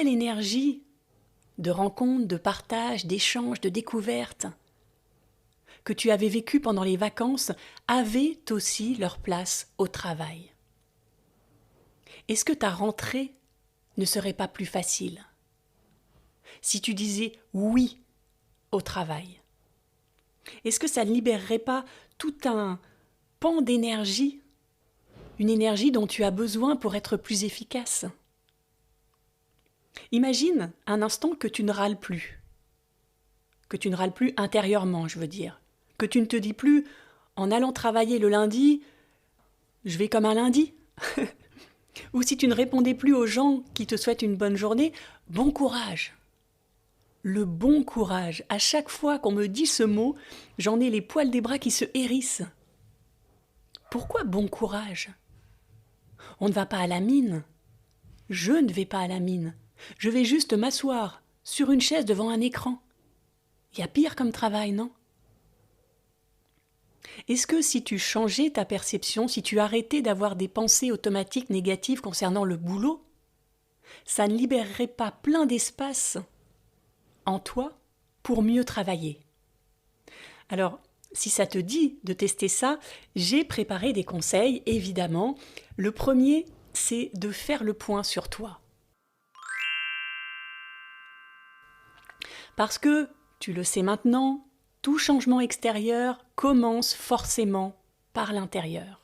belle énergie de rencontres, de partage, d'échanges, de découvertes que tu avais vécues pendant les vacances avaient aussi leur place au travail. Est-ce que ta rentrée ne serait pas plus facile si tu disais oui au travail? Est-ce que ça ne libérerait pas tout un pan d'énergie, une énergie dont tu as besoin pour être plus efficace? Imagine un instant que tu ne râles plus intérieurement, je veux dire, que tu ne te dis plus, en allant travailler le lundi, je vais comme un lundi. Ou si tu ne répondais plus aux gens qui te souhaitent une bonne journée, bon courage. Le bon courage. À chaque fois qu'on me dit ce mot, j'en ai les poils des bras qui se hérissent. Pourquoi bon courage? On ne va pas à la mine. Je ne vais pas à la mine. Je vais juste m'asseoir sur une chaise devant un écran. Il y a pire comme travail, non? Est-ce que si tu changeais ta perception, si tu arrêtais d'avoir des pensées automatiques négatives concernant le boulot, ça ne libérerait pas plein d'espace en toi pour mieux travailler? Alors, si ça te dit de tester ça, j'ai préparé des conseils, évidemment. Le premier, c'est de faire le point sur toi. Parce que, tu le sais maintenant, tout changement extérieur commence forcément par l'intérieur.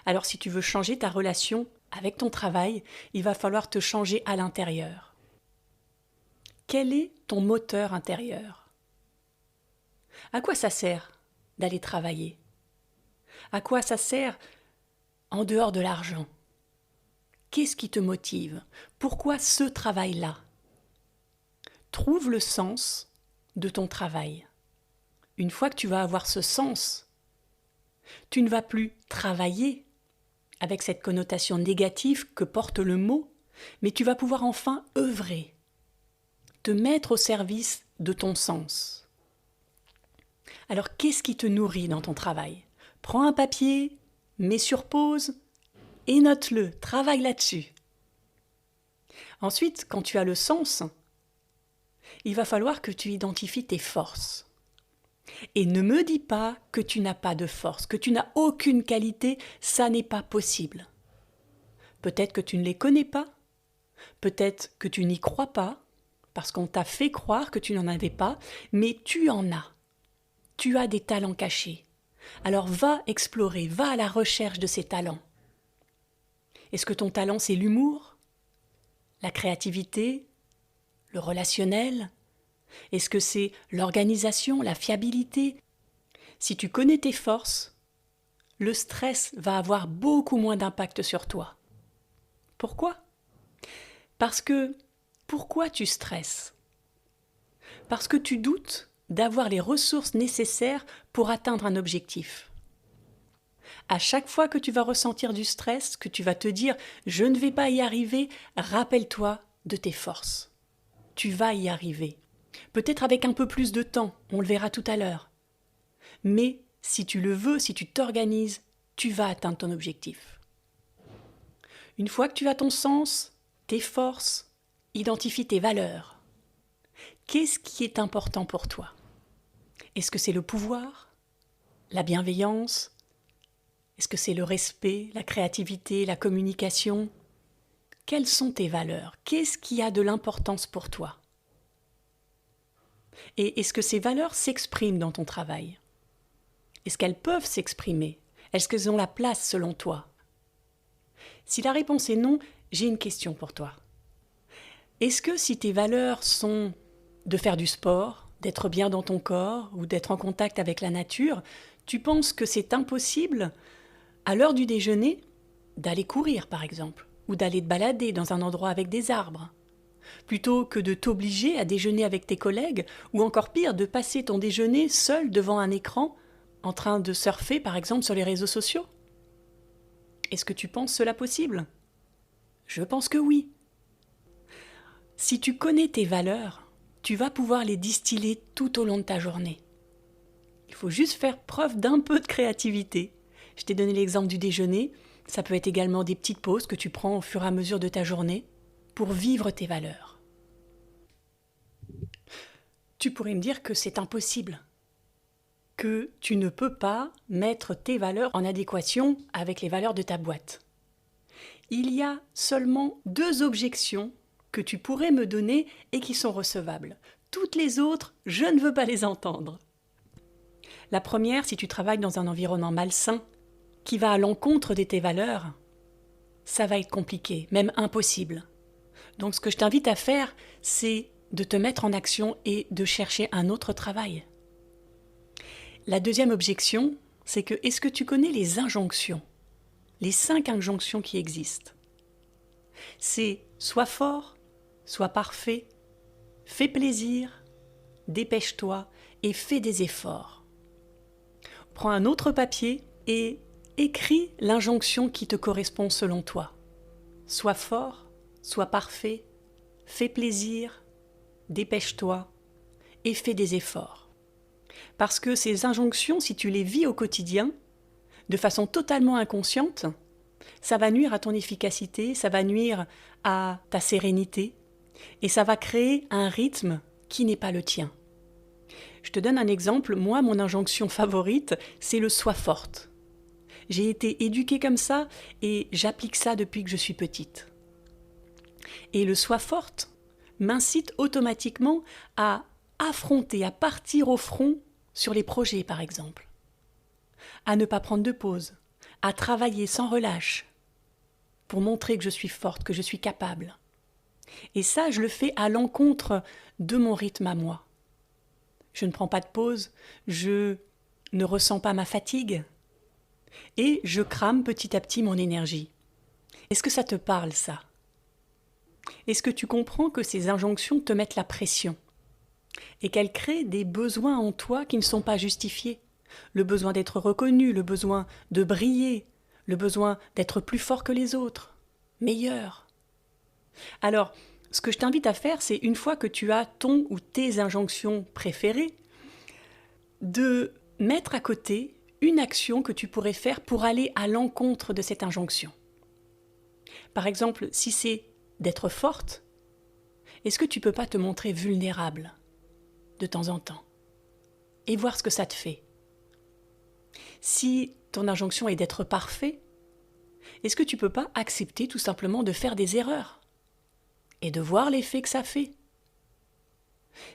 Alors si tu veux changer ta relation avec ton travail, il va falloir te changer à l'intérieur. Quel est ton moteur intérieur? À quoi ça sert d'aller travailler? À quoi ça sert en dehors de l'argent? Qu'est-ce qui te motive? Pourquoi ce travail-là? Trouve le sens de ton travail. Une fois que tu vas avoir ce sens, tu ne vas plus travailler avec cette connotation négative que porte le mot, mais tu vas pouvoir enfin œuvrer, te mettre au service de ton sens. Alors, qu'est-ce qui te nourrit dans ton travail? Prends un papier, mets sur pause et note-le, travaille là-dessus. Ensuite, quand tu as le sens, il va falloir que tu identifies tes forces. Et ne me dis pas que tu n'as pas de force, que tu n'as aucune qualité, ça n'est pas possible. Peut-être que tu ne les connais pas, peut-être que tu n'y crois pas, parce qu'on t'a fait croire que tu n'en avais pas, mais tu en as. Tu as des talents cachés. Alors va explorer, va à la recherche de ces talents. Est-ce que ton talent c'est l'humour, la créativité, le relationnel? Est-ce que c'est l'organisation, la fiabilité? Si tu connais tes forces, le stress va avoir beaucoup moins d'impact sur toi. Pourquoi? Parce que, pourquoi tu stresses? Parce que tu doutes d'avoir les ressources nécessaires pour atteindre un objectif. À chaque fois que tu vas ressentir du stress, que tu vas te dire « je ne vais pas y arriver », rappelle-toi de tes forces. Tu vas y arriver. Peut-être avec un peu plus de temps, on le verra tout à l'heure. Mais si tu le veux, si tu t'organises, tu vas atteindre ton objectif. Une fois que tu as ton sens, tes forces, identifie tes valeurs. Qu'est-ce qui est important pour toi? Est-ce que c'est le pouvoir, la bienveillance? Est-ce que c'est le respect, la créativité, la communication? Quelles sont tes valeurs? Qu'est-ce qui a de l'importance pour toi? Et est-ce que ces valeurs s'expriment dans ton travail? Est-ce qu'elles peuvent s'exprimer? Est-ce qu'elles ont la place selon toi? Si la réponse est non, j'ai une question pour toi. Est-ce que si tes valeurs sont de faire du sport, d'être bien dans ton corps ou d'être en contact avec la nature, tu penses que c'est impossible, à l'heure du déjeuner, d'aller courir par exemple, ou d'aller te balader dans un endroit avec des arbres, plutôt que de t'obliger à déjeuner avec tes collègues, ou encore pire, de passer ton déjeuner seul devant un écran, en train de surfer par exemple sur les réseaux sociaux? Est-ce que tu penses cela possible? Je pense que oui. Si tu connais tes valeurs, tu vas pouvoir les distiller tout au long de ta journée. Il faut juste faire preuve d'un peu de créativité. Je t'ai donné l'exemple du déjeuner, ça peut être également des petites pauses que tu prends au fur et à mesure de ta journée. pour vivre tes valeurs. Tu pourrais me dire que c'est impossible, que tu ne peux pas mettre tes valeurs en adéquation avec les valeurs de ta boîte. Il y a seulement 2 objections que tu pourrais me donner et qui sont recevables. Toutes les autres, je ne veux pas les entendre. La première, si tu travailles dans un environnement malsain, qui va à l'encontre de tes valeurs, ça va être compliqué, même impossible. Donc ce que je t'invite à faire, c'est de te mettre en action et de chercher un autre travail. La deuxième objection, c'est que est-ce que tu connais les injonctions? Les 5 injonctions qui existent. C'est sois fort, sois parfait, fais plaisir, dépêche-toi et fais des efforts. Prends un autre papier et écris l'injonction qui te correspond selon toi. Sois fort, sois parfait, fais plaisir, dépêche-toi et fais des efforts. Parce que ces injonctions, si tu les vis au quotidien, de façon totalement inconsciente, ça va nuire à ton efficacité, ça va nuire à ta sérénité et ça va créer un rythme qui n'est pas le tien. Je te donne un exemple, moi mon injonction favorite, c'est le sois forte. J'ai été éduquée comme ça et j'applique ça depuis que je suis petite. Et le sois forte m'incite automatiquement à affronter, à partir au front sur les projets par exemple, à ne pas prendre de pause, à travailler sans relâche pour montrer que je suis forte, que je suis capable. Et ça, je le fais à l'encontre de mon rythme à moi. Je ne prends pas de pause, je ne ressens pas ma fatigue et je crame petit à petit mon énergie. Est-ce que ça te parle, ça? Est-ce que tu comprends que ces injonctions te mettent la pression et qu'elles créent des besoins en toi qui ne sont pas justifiés? Le besoin d'être reconnu, le besoin de briller, le besoin d'être plus fort que les autres, meilleur. Alors, ce que je t'invite à faire, c'est une fois que tu as ton ou tes injonctions préférées, de mettre à côté une action que tu pourrais faire pour aller à l'encontre de cette injonction. Par exemple, si c'est d'être forte, est-ce que tu ne peux pas te montrer vulnérable de temps en temps et voir ce que ça te fait? Si ton injonction est d'être parfait, est-ce que tu ne peux pas accepter tout simplement de faire des erreurs et de voir l'effet que ça fait?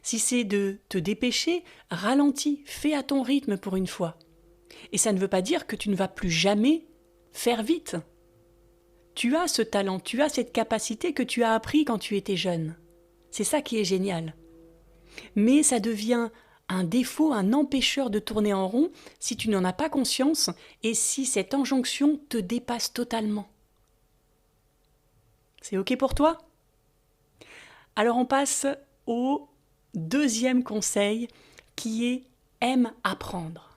Si c'est de te dépêcher, ralentis, fais à ton rythme pour une fois. Et ça ne veut pas dire que tu ne vas plus jamais faire vite. Tu as ce talent, tu as cette capacité que tu as appris quand tu étais jeune. C'est ça qui est génial. Mais ça devient un défaut, un empêcheur de tourner en rond si tu n'en as pas conscience et si cette injonction te dépasse totalement. C'est OK pour toi? Alors on passe au deuxième conseil qui est aime apprendre.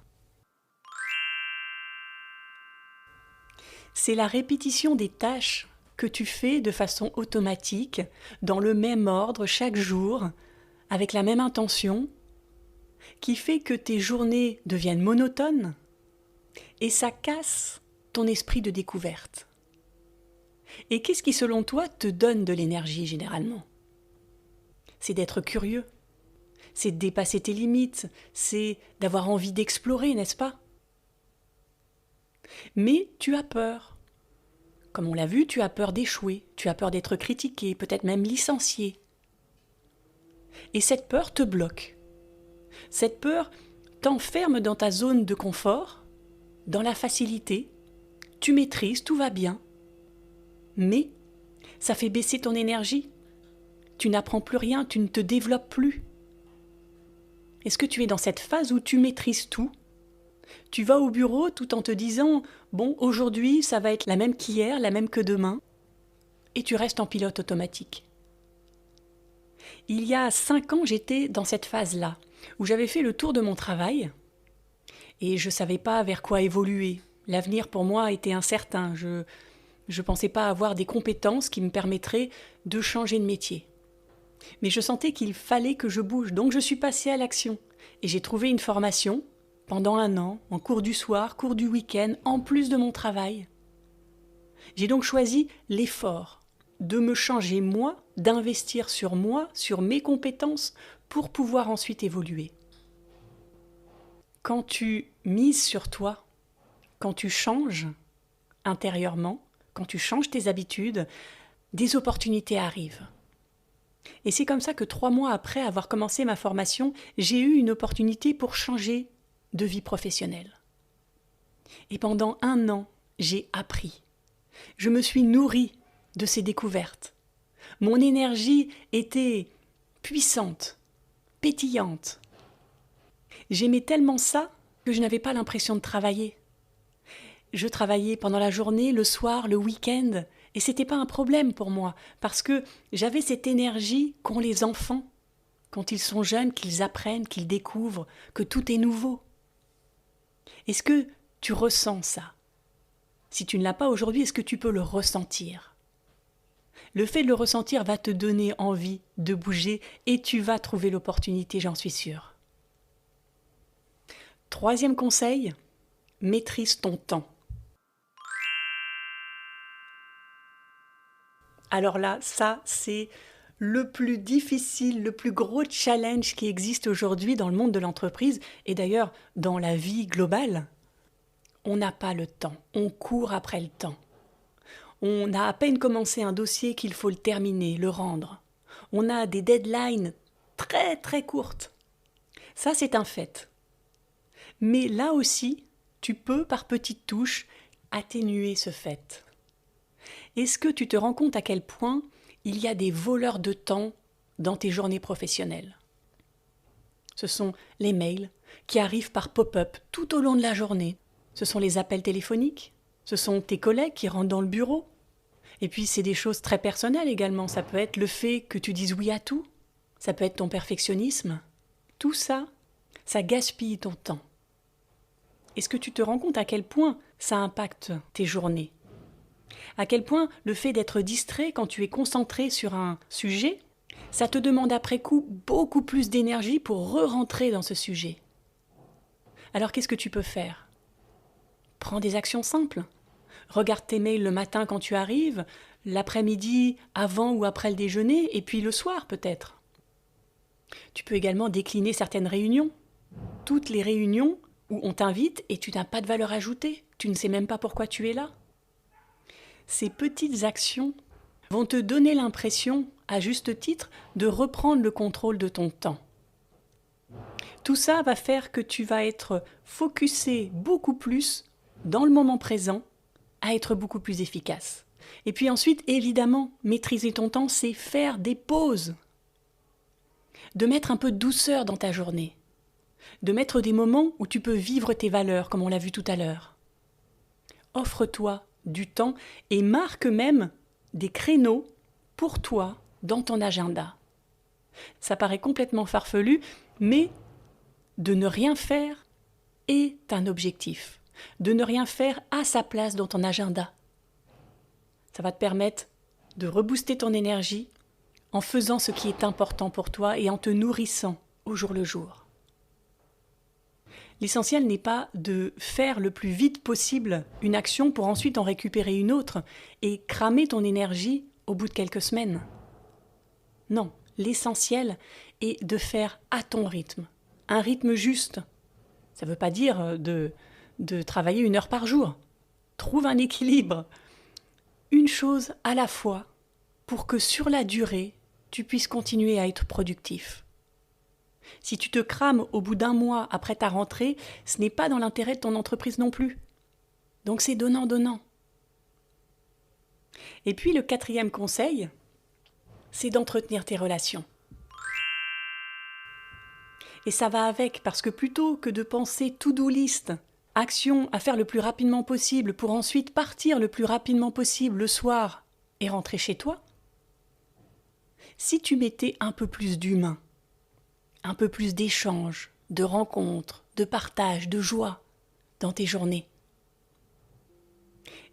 C'est la répétition des tâches que tu fais de façon automatique, dans le même ordre chaque jour, avec la même intention, qui fait que tes journées deviennent monotones et ça casse ton esprit de découverte. Et qu'est-ce qui, selon toi, te donne de l'énergie généralement? C'est d'être curieux, c'est de dépasser tes limites, c'est d'avoir envie d'explorer, n'est-ce pas? Mais tu as peur. Comme on l'a vu, tu as peur d'échouer, tu as peur d'être critiqué, peut-être même licencié. Et cette peur te bloque. Cette peur t'enferme dans ta zone de confort, dans la facilité, tu maîtrises, tout va bien. Mais ça fait baisser ton énergie. Tu n'apprends plus rien, tu ne te développes plus. Est-ce que tu es dans cette phase où tu maîtrises tout? Tu vas au bureau tout en te disant « Bon, aujourd'hui, ça va être la même qu'hier, la même que demain. » Et tu restes en pilote automatique. Il y a 5 ans, j'étais dans cette phase-là, où j'avais fait le tour de mon travail et je ne savais pas vers quoi évoluer. L'avenir pour moi était incertain. Je ne pensais pas avoir des compétences qui me permettraient de changer de métier. Mais je sentais qu'il fallait que je bouge, donc je suis passée à l'action. Et j'ai trouvé une formation pendant 1 an, en cours du soir, cours du week-end, en plus de mon travail. J'ai donc choisi l'effort. de me changer moi, d'investir sur moi, sur mes compétences, pour pouvoir ensuite évoluer. Quand tu mises sur toi, quand tu changes intérieurement, quand tu changes tes habitudes, des opportunités arrivent. Et c'est comme ça que 3 mois après avoir commencé ma formation, j'ai eu une opportunité pour changer de vie professionnelle. Et pendant 1 an, j'ai appris. Je me suis nourrie de ces découvertes. Mon énergie était puissante, pétillante. J'aimais tellement ça que je n'avais pas l'impression de travailler. Je travaillais pendant la journée, le soir, le week-end, et c'était pas un problème pour moi, parce que j'avais cette énergie qu'ont les enfants, quand ils sont jeunes, qu'ils apprennent, qu'ils découvrent, que tout est nouveau. Est-ce que tu ressens ça? Si tu ne l'as pas aujourd'hui, est-ce que tu peux le ressentir? Le fait de le ressentir va te donner envie de bouger et tu vas trouver l'opportunité, j'en suis sûre. 3e conseil, maîtrise ton temps. Alors là, ça, c'est le plus difficile, le plus gros challenge qui existe aujourd'hui dans le monde de l'entreprise et d'ailleurs dans la vie globale. On n'a pas le temps, on court après le temps. On a à peine commencé un dossier qu'il faut le terminer, le rendre. On a des deadlines très très courtes. Ça, c'est un fait. Mais là aussi, tu peux, par petites touches, atténuer ce fait. Est-ce que tu te rends compte à quel point il y a des voleurs de temps dans tes journées professionnelles? Ce sont les mails qui arrivent par pop-up tout au long de la journée. Ce sont les appels téléphoniques. Ce sont tes collègues qui rentrent dans le bureau. Et puis, c'est des choses très personnelles également. Ça peut être le fait que tu dises oui à tout. Ça peut être ton perfectionnisme. Tout ça, ça gaspille ton temps. Est-ce que tu te rends compte à quel point ça impacte tes journées? À quel point le fait d'être distrait quand tu es concentré sur un sujet, ça te demande après coup beaucoup plus d'énergie pour re-rentrer dans ce sujet. Alors qu'est-ce que tu peux faire? Prends des actions simples. Regarde tes mails le matin quand tu arrives, l'après-midi, avant ou après le déjeuner, et puis le soir peut-être. Tu peux également décliner certaines réunions. Toutes les réunions où on t'invite et tu n'as pas de valeur ajoutée, tu ne sais même pas pourquoi tu es là. Ces petites actions vont te donner l'impression, à juste titre, de reprendre le contrôle de ton temps. Tout ça va faire que tu vas être focusé beaucoup plus dans le moment présent, à être beaucoup plus efficace. Et puis ensuite, évidemment, maîtriser ton temps, c'est faire des pauses. De mettre un peu de douceur dans ta journée. De mettre des moments où tu peux vivre tes valeurs, comme on l'a vu tout à l'heure. Offre-toi du temps et marque même des créneaux pour toi dans ton agenda. Ça paraît complètement farfelu, mais de ne rien faire est un objectif. De ne rien faire à sa place dans ton agenda. Ça va te permettre de rebooster ton énergie en faisant ce qui est important pour toi et en te nourrissant au jour le jour. L'essentiel n'est pas de faire le plus vite possible une action pour ensuite en récupérer une autre et cramer ton énergie au bout de quelques semaines. Non, l'essentiel est de faire à ton rythme, un rythme juste. Ça ne veut pas dire de travailler 1 heure par jour. Trouve un équilibre, une chose à la fois, pour que sur la durée, tu puisses continuer à être productif. Si tu te crames au bout d'1 mois après ta rentrée, ce n'est pas dans l'intérêt de ton entreprise non plus. Donc c'est donnant-donnant. Et puis le 4e conseil, c'est d'entretenir tes relations. Et ça va avec, parce que plutôt que de penser to-do list, action à faire le plus rapidement possible pour ensuite partir le plus rapidement possible le soir et rentrer chez toi, si tu mettais un peu plus d'humain, un peu plus d'échanges, de rencontres, de partage, de joie dans tes journées.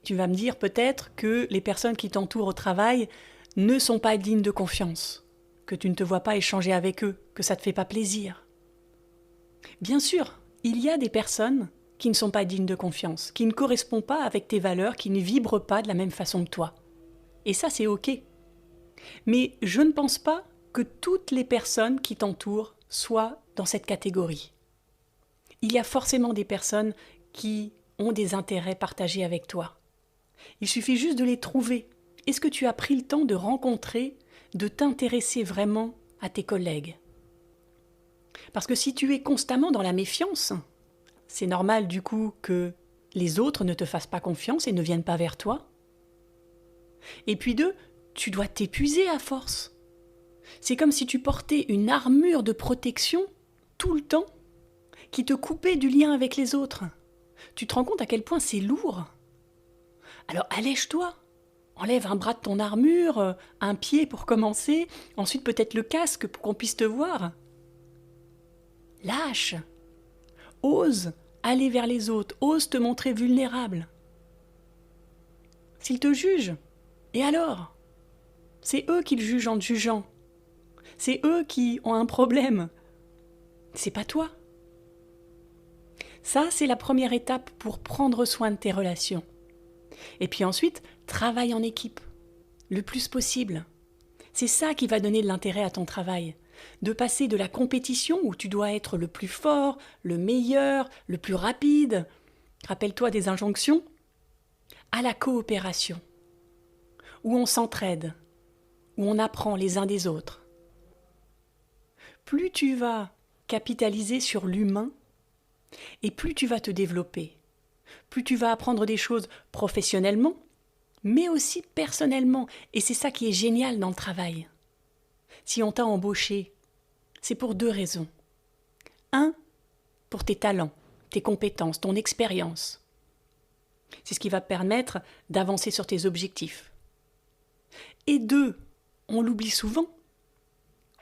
Tu vas me dire peut-être que les personnes qui t'entourent au travail ne sont pas dignes de confiance, que tu ne te vois pas échanger avec eux, que ça ne te fait pas plaisir. Bien sûr, il y a des personnes qui ne sont pas dignes de confiance, qui ne correspondent pas avec tes valeurs, qui ne vibrent pas de la même façon que toi. Et ça, c'est OK. Mais je ne pense pas que toutes les personnes qui t'entourent soient dans cette catégorie. Il y a forcément des personnes qui ont des intérêts partagés avec toi. Il suffit juste de les trouver. Est-ce que tu as pris le temps de rencontrer, de t'intéresser vraiment à tes collègues? Parce que si tu es constamment dans la méfiance, c'est normal du coup que les autres ne te fassent pas confiance et ne viennent pas vers toi. Et puis deux, tu dois t'épuiser à force. C'est comme si tu portais une armure de protection tout le temps qui te coupait du lien avec les autres. Tu te rends compte à quel point c'est lourd? Alors allège-toi. Enlève un bras de ton armure, un pied pour commencer, ensuite peut-être le casque pour qu'on puisse te voir. Lâche. Ose aller vers les autres, ose te montrer vulnérable. S'ils te jugent, et alors? C'est eux qui le jugent en te jugeant. C'est eux qui ont un problème. C'est pas toi. Ça, c'est la première étape pour prendre soin de tes relations. Et puis ensuite, travaille en équipe, le plus possible. C'est ça qui va donner de l'intérêt à ton travail. De passer de la compétition où tu dois être le plus fort, le meilleur, le plus rapide, rappelle-toi des injonctions, à la coopération, où on s'entraide, où on apprend les uns des autres. Plus tu vas capitaliser sur l'humain, et plus tu vas te développer, plus tu vas apprendre des choses professionnellement, mais aussi personnellement. Et c'est ça qui est génial dans le travail. Si on t'a embauché, c'est pour deux raisons. Un, pour tes talents, tes compétences, ton expérience. C'est ce qui va te permettre d'avancer sur tes objectifs. Et deux, on l'oublie souvent,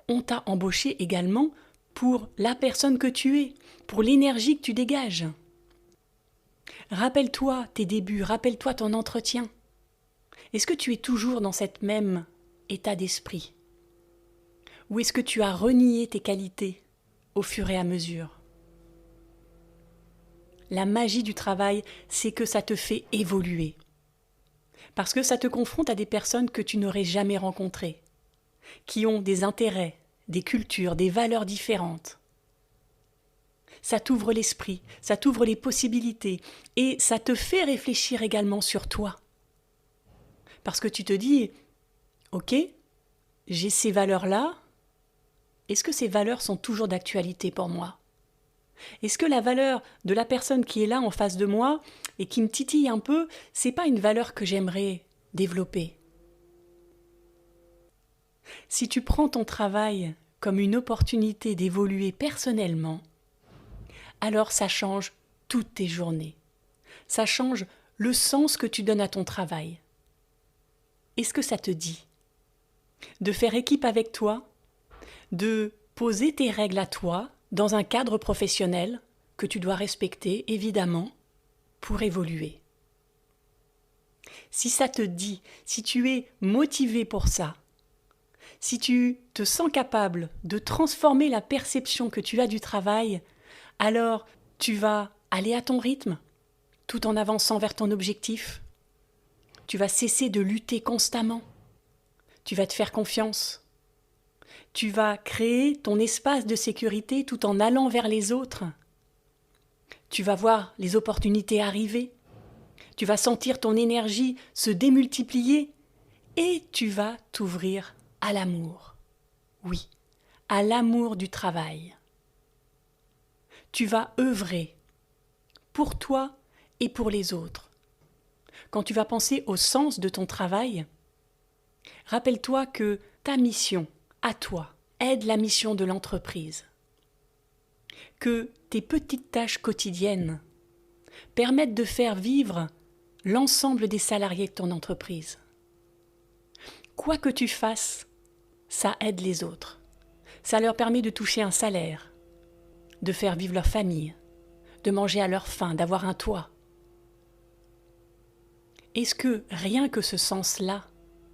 on t'a embauché également pour la personne que tu es, pour l'énergie que tu dégages. Rappelle-toi tes débuts, rappelle-toi ton entretien. Est-ce que tu es toujours dans cet même état d'esprit? Ou est-ce que tu as renié tes qualités au fur et à mesure? La magie du travail, c'est que ça te fait évoluer. Parce que ça te confronte à des personnes que tu n'aurais jamais rencontrées, qui ont des intérêts, des cultures, des valeurs différentes. Ça t'ouvre l'esprit, ça t'ouvre les possibilités et ça te fait réfléchir également sur toi. Parce que tu te dis, ok, j'ai ces valeurs-là, est-ce que ces valeurs sont toujours d'actualité pour moi? Est-ce que la valeur de la personne qui est là en face de moi et qui me titille un peu, c'est pas une valeur que j'aimerais développer? Si tu prends ton travail comme une opportunité d'évoluer personnellement, alors ça change toutes tes journées. Ça change le sens que tu donnes à ton travail. Est-ce que ça te dit de faire équipe avec toi, de poser tes règles à toi dans un cadre professionnel que tu dois respecter, évidemment, pour évoluer? Si ça te dit, si tu es motivé pour ça, si tu te sens capable de transformer la perception que tu as du travail, alors tu vas aller à ton rythme, tout en avançant vers ton objectif. Tu vas cesser de lutter constamment. Tu vas te faire confiance. Tu vas créer ton espace de sécurité tout en allant vers les autres. Tu vas voir les opportunités arriver. Tu vas sentir ton énergie se démultiplier et tu vas t'ouvrir à l'amour. Oui, à l'amour du travail. Tu vas œuvrer pour toi et pour les autres. Quand tu vas penser au sens de ton travail, rappelle-toi que ta mission, à toi, aide la mission de l'entreprise. Que tes petites tâches quotidiennes permettent de faire vivre l'ensemble des salariés de ton entreprise. Quoi que tu fasses, ça aide les autres. Ça leur permet de toucher un salaire, de faire vivre leur famille, de manger à leur faim, d'avoir un toit. Est-ce que rien que ce sens-là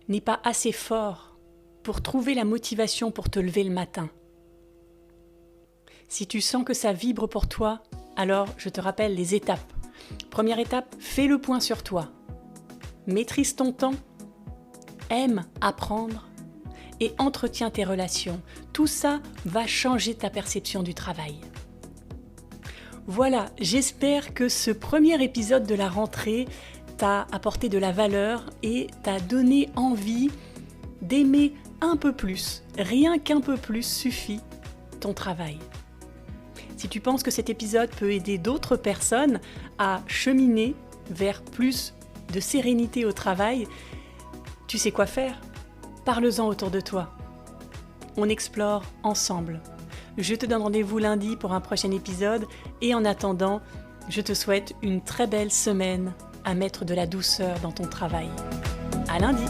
n'est pas assez fort pour trouver la motivation pour te lever le matin? Si tu sens que ça vibre pour toi, alors je te rappelle les étapes. Première étape, fais le point sur toi. Maîtrise ton temps, aime apprendre et entretiens tes relations. Tout ça va changer ta perception du travail. Voilà, j'espère que ce premier épisode de la rentrée t'a apporté de la valeur et t'a donné envie d'aimer un peu plus, rien qu'un peu plus suffit, ton travail. Si tu penses que cet épisode peut aider d'autres personnes à cheminer vers plus de sérénité au travail, tu sais quoi faire? Parle-en autour de toi. On explore ensemble. Je te donne rendez-vous lundi pour un prochain épisode et en attendant, je te souhaite une très belle semaine à mettre de la douceur dans ton travail. À lundi!